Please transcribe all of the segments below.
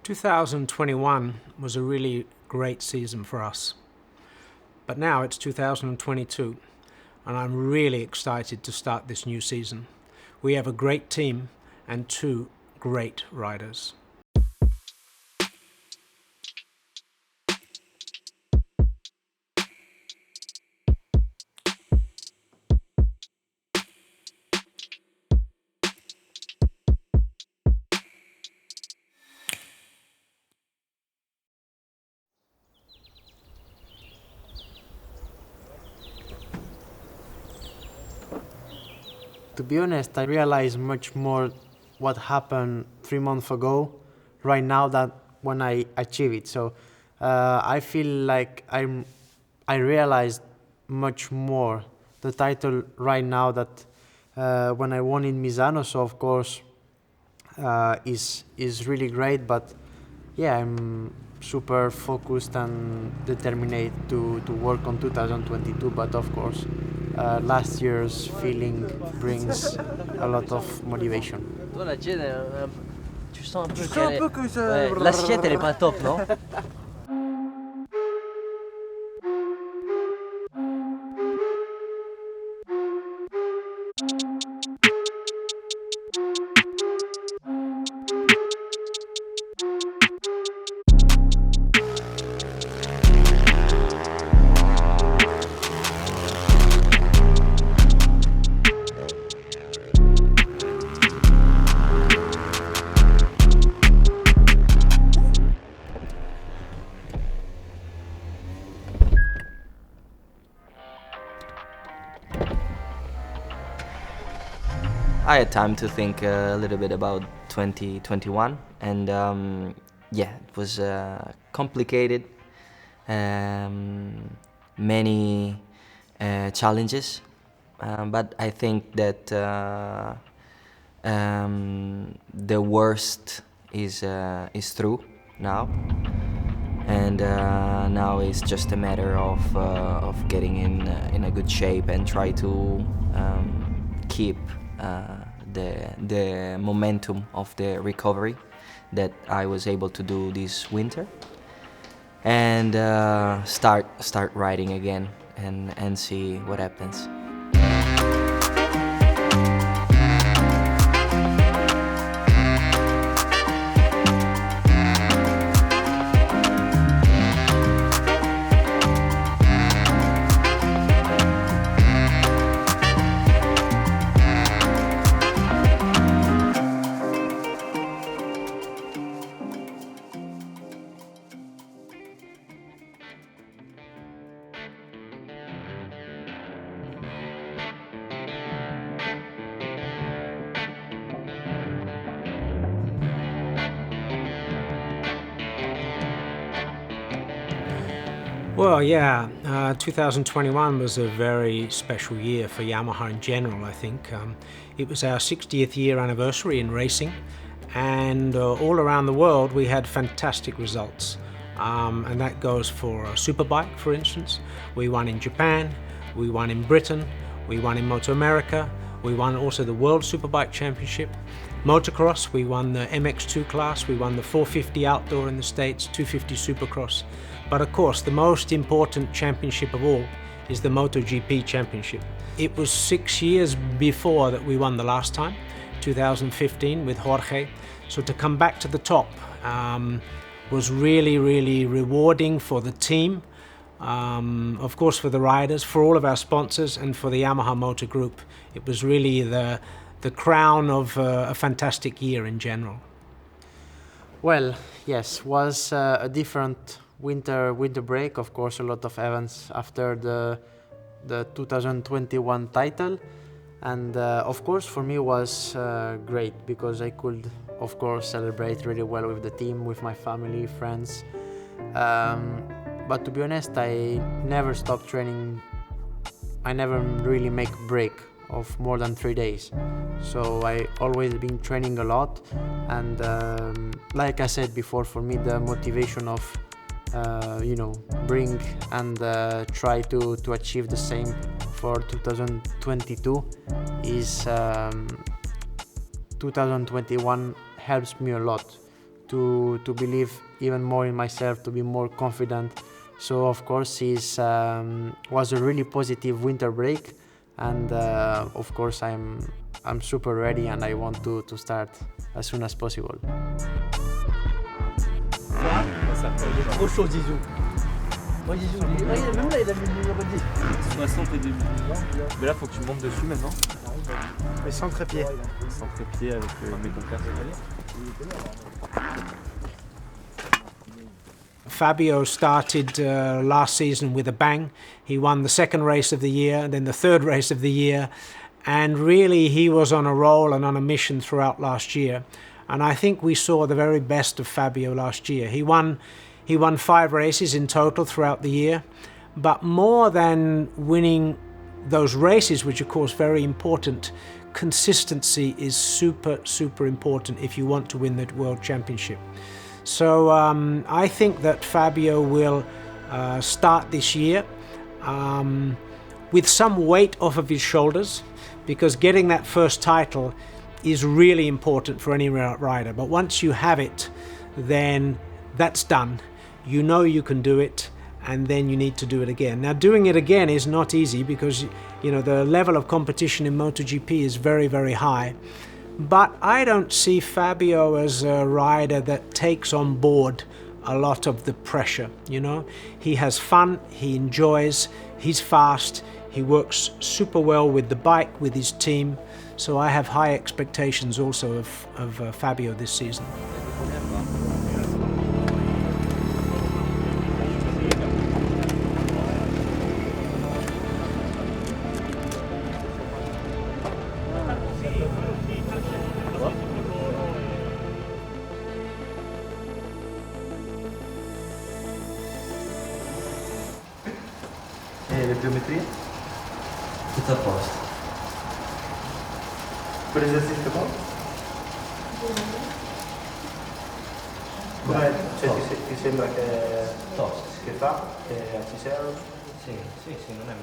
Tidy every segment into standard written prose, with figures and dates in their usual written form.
2021 was a really great season for us. But now it's 2022, and I'm really excited to start this new season. We have a great team and two great riders. To be honest, I realize much more what happened 3 months ago right now than when I achieve it. So I feel like I realized much more the title right now that when I won in Misano. So of course is really great, but yeah, I'm super focused and determined to work on 2022. But of course, last year's feeling brings a lot of motivation. Toi, la tienne, tu sens un peu qu'elle ouais, l'assiette, elle est pas top, non? I had time to think a little bit about 2021, and yeah, it was complicated, many challenges, but I think that the worst is through now, and now it's just a matter of getting in a good shape and try to keep the momentum of the recovery that I was able to do this winter, and start riding again and see what happens. Well, yeah, 2021 was a very special year for Yamaha in general, I think. It was our 60th year anniversary in racing, and all around the world we had fantastic results. And that goes for a Superbike, for instance. We won in Japan, we won in Britain, we won in Moto America, we won also the World Superbike Championship. Motocross, we won the MX2 class, we won the 450 outdoor in the States, 250 Supercross. But of course, the most important championship of all is the MotoGP championship. It was 6 years before that we won the last time, 2015 with Jorge. So to come back to the top was really, really rewarding for the team, of course for the riders, for all of our sponsors, and for the Yamaha Motor Group. It was really the crown of a fantastic year in general. Well, yes, was a different winter break. Of course, a lot of events after the 2021 title, and of course for me was great because I could of course celebrate really well with the team, with my family, friends, but to be honest, I never stopped training. I never really make break of more than 3 days, so I always been training a lot, and like I said before, for me the motivation of bring and try to achieve the same for 2022 is 2021 helps me a lot to believe even more in myself, to be more confident. So of course was a really positive winter break, and of course I'm super ready and I want to start as soon as possible. Il est trop chaud, Zizou. Moi, Zizou, même là, il a mis le numéro 10. 60 et demi. Mais là, faut que tu montes dessus maintenant. Mais sans trépied. Sans trépied avec mes compères. Fabio started last season with a bang. He won the second race of the year, then the third race of the year, and really he was on a roll and on a mission throughout last year. And I think we saw the very best of Fabio last year. He won 5 races in total throughout the year, but more than winning those races, which of course very important, consistency is super important if you want to win the World Championship. So I think that Fabio will start this year with some weight off of his shoulders, because getting that first title is really important for any rider. But once you have it, then that's done. You know you can do it, and then you need to do it again. Now, doing it again is not easy because, you know, the level of competition in MotoGP is very high. But I don't see Fabio as a rider that takes on board a lot of the pressure, you know. He has fun, he enjoys, he's fast, he works super well with the bike, with his team. So I have high expectations also of Fabio this season. E le geometrie? Tutto a posto. Per l'esercizio qua? Come ti sembra che fa? Che ci serve? Sì, non è.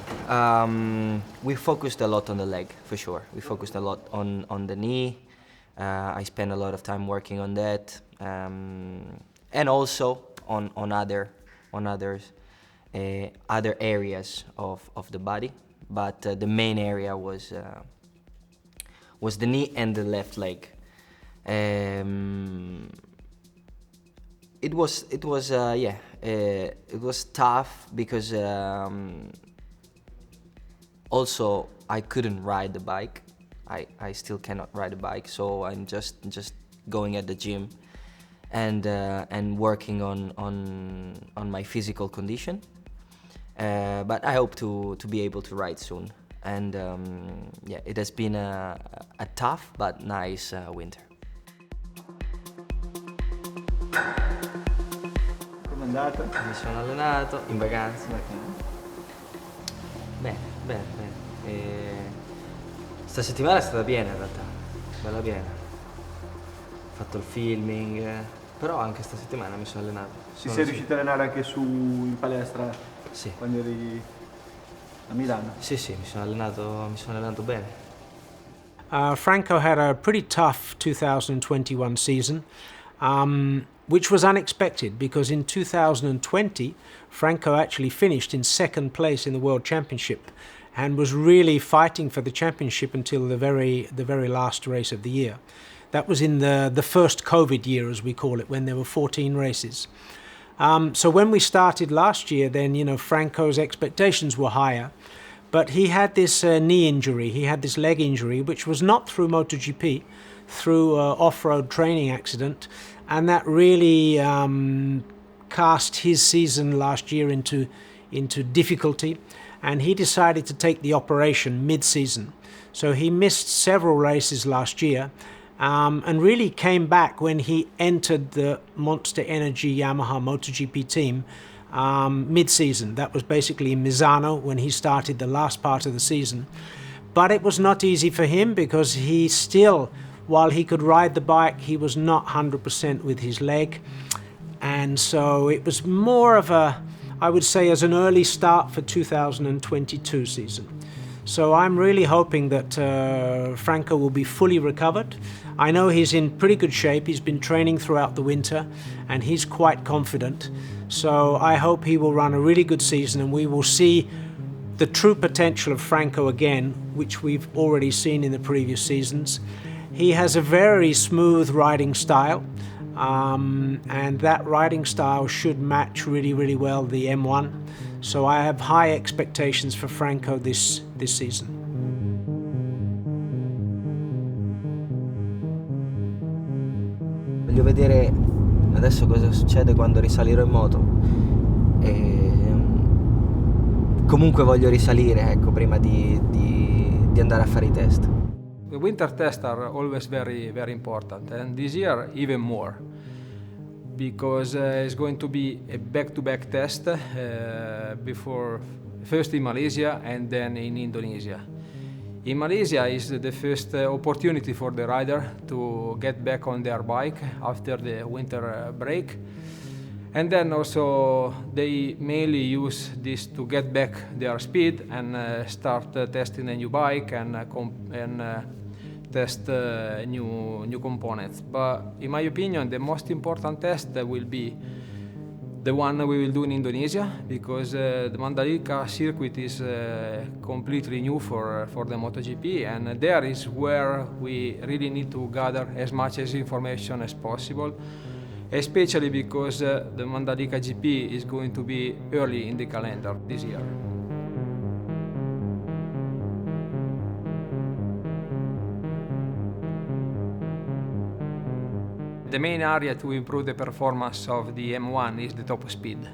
We focused a lot on the leg, for sure. We focused a lot on the knee. I spent a lot of time working on that, and also on other areas of the body. But the main area was the knee and the left leg. It was tough because also I couldn't ride the bike. I still cannot ride a bike, so I'm just going at the gym and working on my physical condition. But I hope to be able to ride soon. And it has been a tough but nice winter. Come è andata? Mi sono allenato in vacanza. Bene. Sta settimana è stata piena in realtà, bella piena. Ho fatto il filming, però anche sta settimana mi sono allenato. Sei riuscito a allenare anche su in palestra? Sì. Quando eri a Milano? Sì, mi sono allenato bene. Franco had a pretty tough 2021 season, which was unexpected because in 2020 Franco actually finished in second place in the World Championship and was really fighting for the championship until the very last race of the year. That was in the first COVID year, as we call it, when there were 14 races. So when we started last year, then, you know, Franco's expectations were higher, but he had this knee injury, he had this leg injury, which was not through MotoGP, through off-road training accident, and that really cast his season last year into difficulty, and he decided to take the operation mid-season. So he missed several races last year, and really came back when he entered the Monster Energy Yamaha MotoGP team mid-season. That was basically in Misano when he started the last part of the season. But it was not easy for him because he still, while he could ride the bike, he was not 100% with his leg. And so it was more of a, I would say, as an early start for 2022 season. So I'm really hoping that Franco will be fully recovered. I know he's in pretty good shape. He's been training throughout the winter and he's quite confident. So I hope he will run a really good season and we will see the true potential of Franco again, which we've already seen in the previous seasons. He has a very smooth riding style, and that riding style should match really, really well the M1. So I have high expectations for Franco this season. Voglio vedere adesso cosa succede quando risalirò in moto. Comunque voglio risalire, ecco, prima di andare a fare I test. The winter tests are always very, very important, and this year even more, because it's going to be a back-to-back test before first in Malaysia and then in Indonesia. In Malaysia is the first opportunity for the rider to get back on their bike after the winter break. And then also they mainly use this to get back their speed and start testing a new bike and test new components. But in my opinion, the most important test will be the one we will do in Indonesia, because the Mandalika circuit is completely new for the MotoGP, and there is where we really need to gather as much information as possible, especially because the Mandalika GP is going to be early in the calendar this year. The main area to improve the performance of the M1 is the top speed.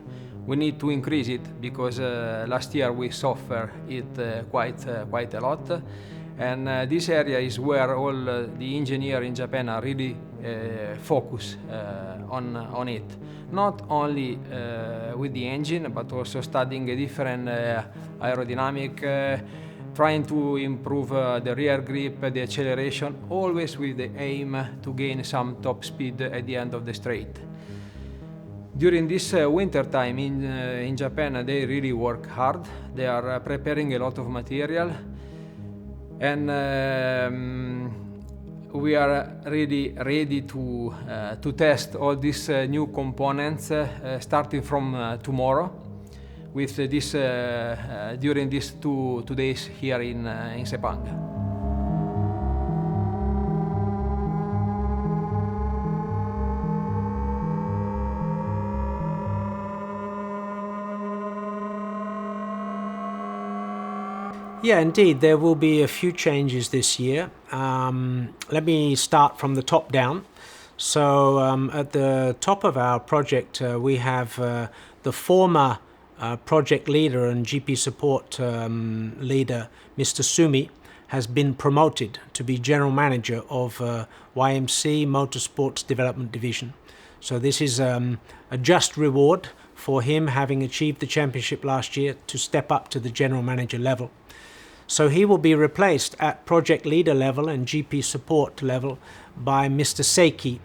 We need to increase it because last year we suffered it quite a lot, and this area is where all the engineers in Japan are really focus on it. Not only with the engine, but also studying a different aerodynamic, trying to improve the rear grip, the acceleration, always with the aim to gain some top speed at the end of the straight. During this winter time in Japan, they really work hard. They are preparing a lot of material, and we are really ready to test all these new components starting from tomorrow, with this during these two days here in Sepang. Yeah, indeed, there will be a few changes this year. Let me start from the top down. So at the top of our project, we have the former project leader and GP support leader, Mr. Sumi, has been promoted to be general manager of YMC Motorsports Development Division. So this is a just reward for him, having achieved the championship last year, to step up to the general manager level. So he will be replaced at project leader level and GP support level by Mr. Seiki.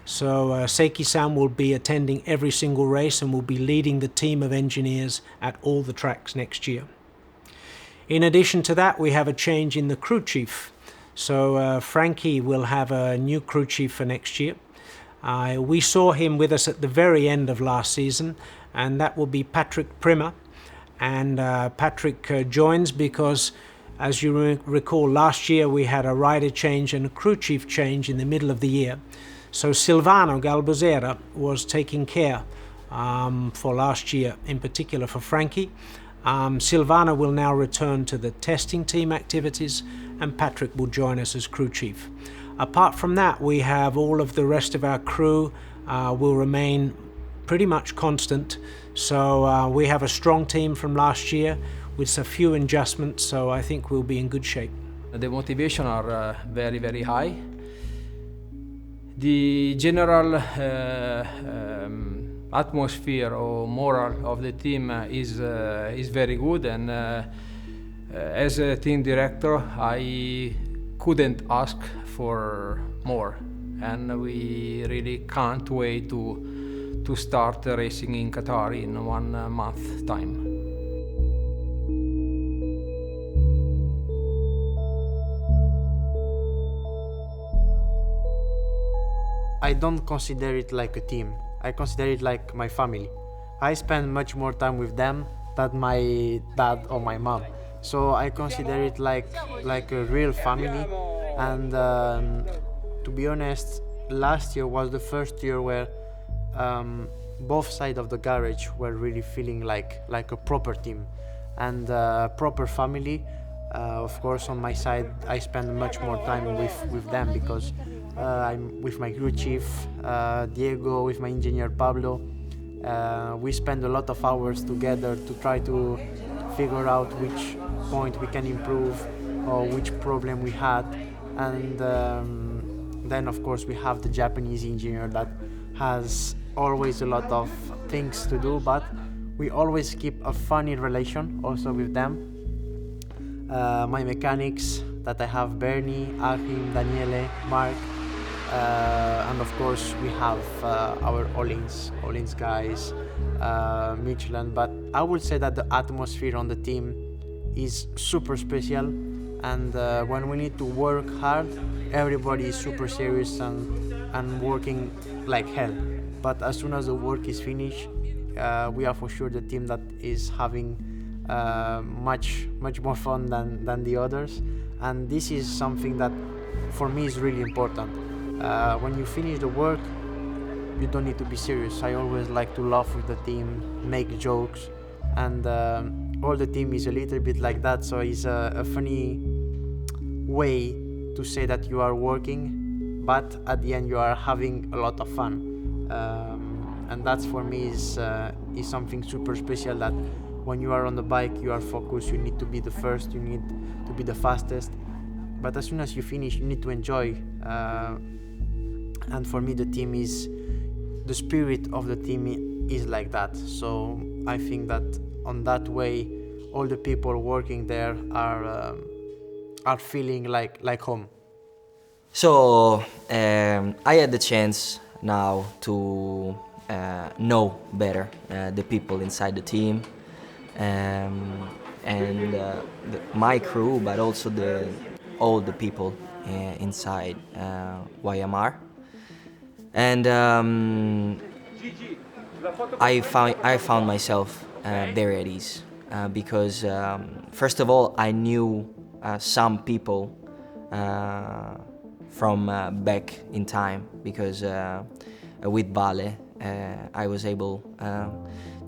So Seiki-san will be attending every single race and will be leading the team of engineers at all the tracks next year. In addition to that, we have a change in the crew chief. So Frankie will have a new crew chief for next year. We saw him with us at the very end of last season, and that will be Patrick Primer. And Patrick joins because, as you recall, last year we had a rider change and a crew chief change in the middle of the year. So Silvano Galbuzera was taking care for last year, in particular for Frankie. Silvano will now return to the testing team activities, and Patrick will join us as crew chief. Apart from that, we have all of the rest of our crew will remain pretty much constant. So we have a strong team from last year with a few adjustments, so I think we'll be in good shape. The motivation are very, very high. The general atmosphere or moral of the team is very good, and as a team director, I couldn't ask for more, and we really can't wait to start racing in Qatar in 1 month time. I don't consider it like a team. I consider it like my family. I spend much more time with them than my dad or my mom. So I consider it like a real family. And to be honest, last year was the first year where both sides of the garage were really feeling like a proper team and proper family. Of course, on my side, I spend much more time with them because I'm with my crew chief, Diego, with my engineer Pablo. We spend a lot of hours together to try to figure out which point we can improve or which problem we had. And then, of course, we have the Japanese engineer that has always a lot of things to do, but we always keep a funny relation also with them. My mechanics that I have Bernie, Achim, Daniele, Mark, and of course we have our Olins guys, Michelin. But I would say that the atmosphere on the team is super special, and when we need to work hard, everybody is super serious and working like hell. But as soon as the work is finished, we are for sure the team that is having much more fun than the others, and this is something that for me is really important. When you finish the work, you don't need to be serious. I always like to laugh with the team, make jokes, and all the team is a little bit like that, so it's a funny way to say that you are working, but at the end you are having a lot of fun. And that's for me is something super special, that when you are on the bike, you are focused, you need to be the first, you need to be the fastest. But as soon as you finish, you need to enjoy. And for me, the spirit of the team is like that. So I think that on that way, all the people working there are feeling like home. So I had the chance now to know better the people inside the team. And my crew, but also all the people inside YMR. And I found myself very at ease because first of all, I knew some people from back in time, because with Vale I was able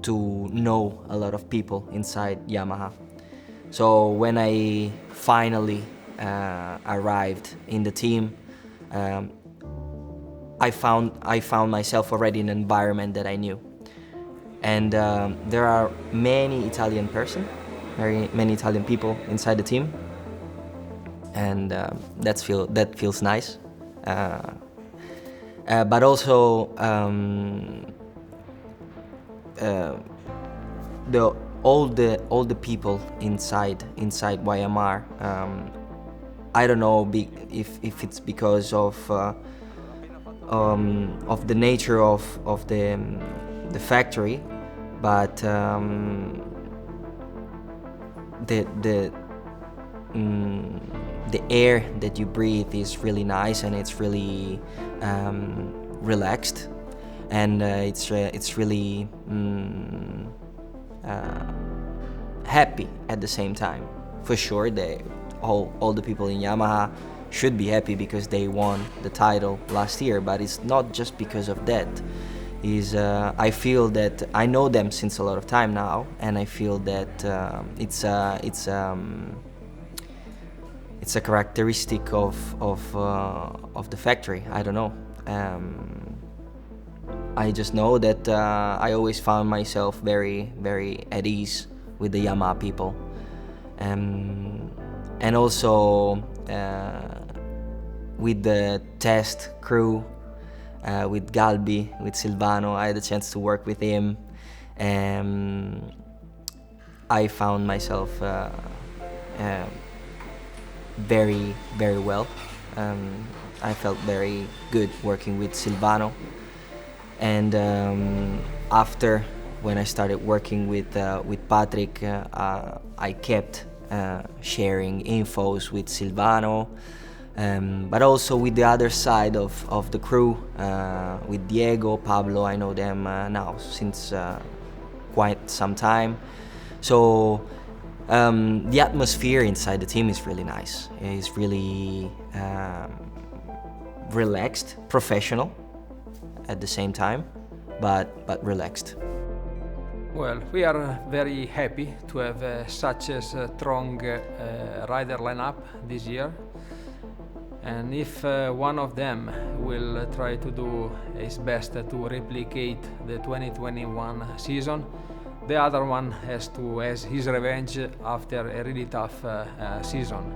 to know a lot of people inside Yamaha. So when I finally arrived in the team, I found myself already in an environment that I knew. And there are many Italian people inside the team, and that feels nice. But also all the people inside YMR. I don't know if it's because of the nature of the factory, but the air that you breathe is really nice, and it's really relaxed, and it's really happy at the same time. For sure, all the people in Yamaha should be happy because they won the title last year, but it's not just because of that. I feel that I know them since a lot of time now, and I feel that it's a characteristic of the factory. I don't know. I just know that I always found myself very, very at ease with the Yamaha people, and also with the test crew, with Galbi, with Silvano. I had a chance to work with him, and I found myself very, very well. I felt very good working with Silvano, and after, when I started working with Patrick, I kept sharing infos with Silvano, But also with the other side of the crew, with Diego, Pablo, I know them now since quite some time. So the atmosphere inside the team is really nice. It's really relaxed, professional at the same time, but relaxed. Well, we are very happy to have such a strong rider lineup this year. And if one of them will try to do his best to replicate the 2021 season, the other one has his revenge after a really tough season.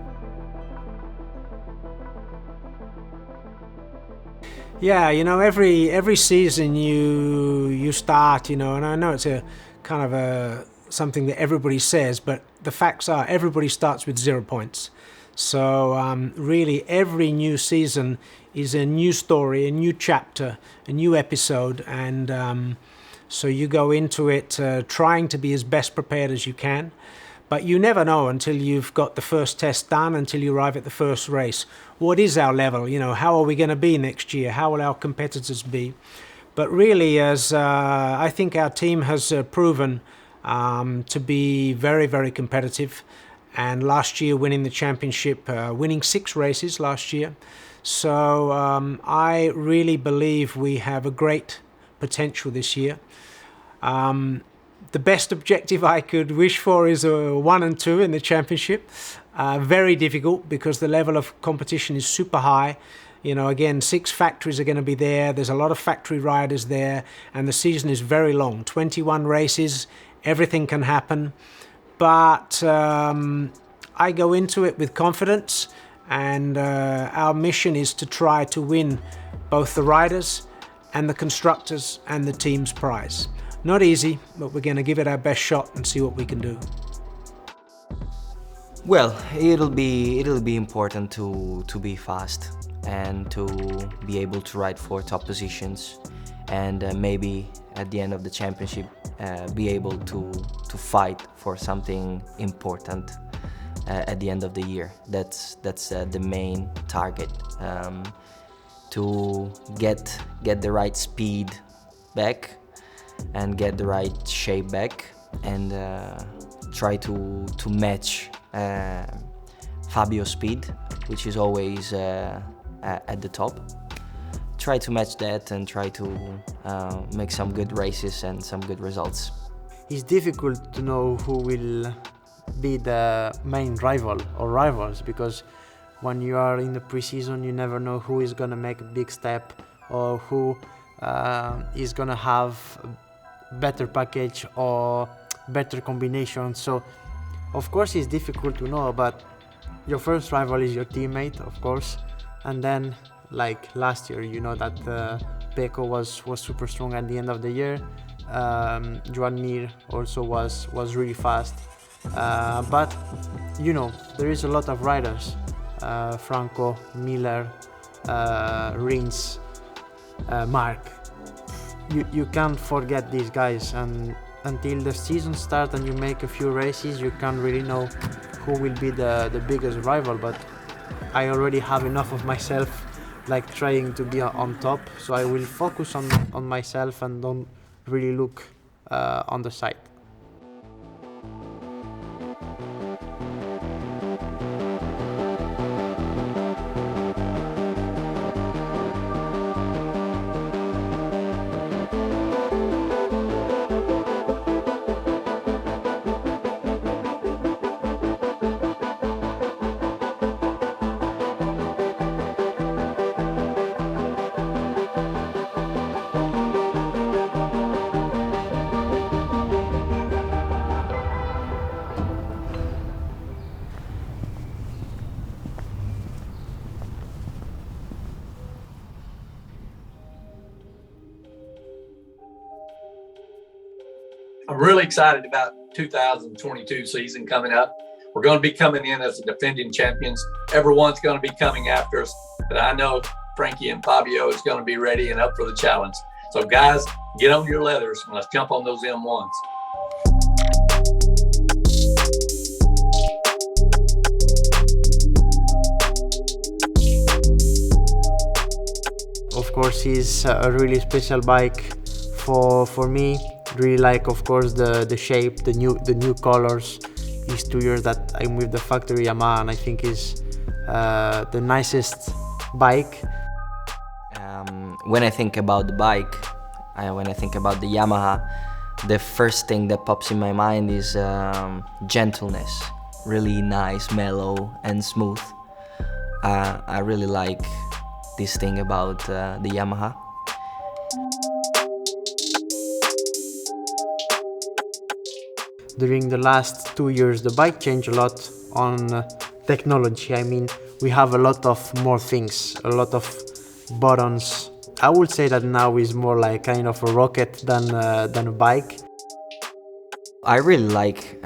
Yeah, every season you start, and I know it's a kind of something that everybody says, but the facts are everybody starts with 0 points. So really every new season is a new story, a new chapter, a new episode, and so you go into it trying to be as best prepared as you can, but you never know until you've got the first test done, until you arrive at the first race. What is our level? How are we going to be next year? How will our competitors be? But really, as I think our team has proven to be very, very competitive. And last year winning the championship, winning 6 races last year. So I really believe we have a great potential this year. The best objective I could wish for is a 1 and 2 in the championship. Very difficult because the level of competition is super high. Again, 6 factories are going to be there. There's a lot of factory riders there, and the season is very long. 21 races, everything can happen. But I go into it with confidence, and our mission is to try to win both the riders and the constructors and the team's prize. Not easy, but we're going to give it our best shot and see what we can do. Well, it'll be important to be fast and to be able to ride for top positions, and maybe at the end of the championship be able to fight for something important at the end of the year. That's the main target, to get the right speed back and get the right shape back, and try to match Fabio's speed, which is always at the top. Try to match that and try to make some good races and some good results. It's difficult to know who will be the main rival or rivals, because when you are in the pre-season you never know who is going to make a big step or who is going to have a better package or better combination. So of course it's difficult to know, but your first rival is your teammate, of course, and then like last year, that Pecco was super strong at the end of the year. Joan Mir also was really fast, but there is a lot of riders, Franco, Miller, Rins, Mark. You can't forget these guys, and until the season starts and you make a few races, you can't really know who will be the biggest rival. But I already have enough of myself, like trying to be on top, so I will focus on myself and don't really look on the side. I'm really excited about 2022 season coming up. We're going to be coming in as the defending champions. Everyone's going to be coming after us, but I know Frankie and Fabio is going to be ready and up for the challenge. So guys, get on your leathers and let's jump on those M1s. course, is a really special bike for me. Really like, of course, the shape, the new colors. These 2 years that I'm with the factory Yamaha, and I think is the nicest bike. When I think about the bike, when I think about the Yamaha, the first thing that pops in my mind is gentleness. Really nice, mellow and smooth. I really like this thing about the Yamaha. During the last 2 years, the bike changed a lot on technology. I mean, we have a lot of more things, a lot of buttons. I would say that now is more like kind of a rocket than a bike. I really like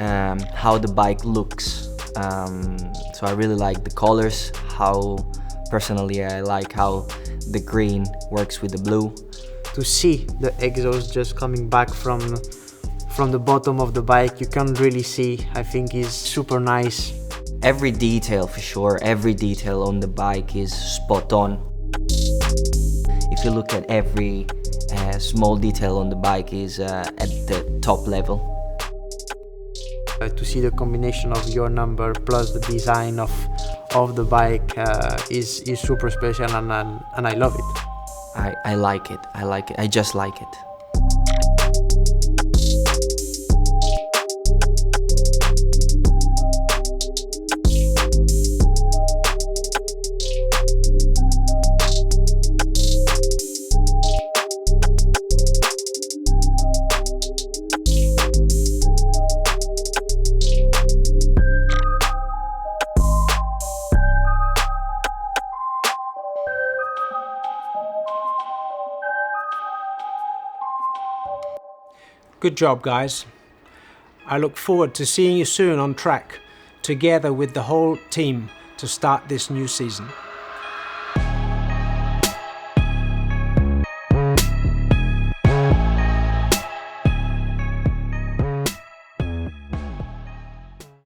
how the bike looks. So I really like the colors, personally I like how the green works with the blue. To see the exhaust just coming back from the bottom of the bike, you can't really see. I think is super nice. Every detail, for sure, every detail on the bike is spot on. If you look at every small detail on the bike is at the top level. To see the combination of your number plus the design of the bike is super special, and I love it. I like it, I just like it. Good job, guys. I look forward to seeing you soon on track, together with the whole team, to start this new season.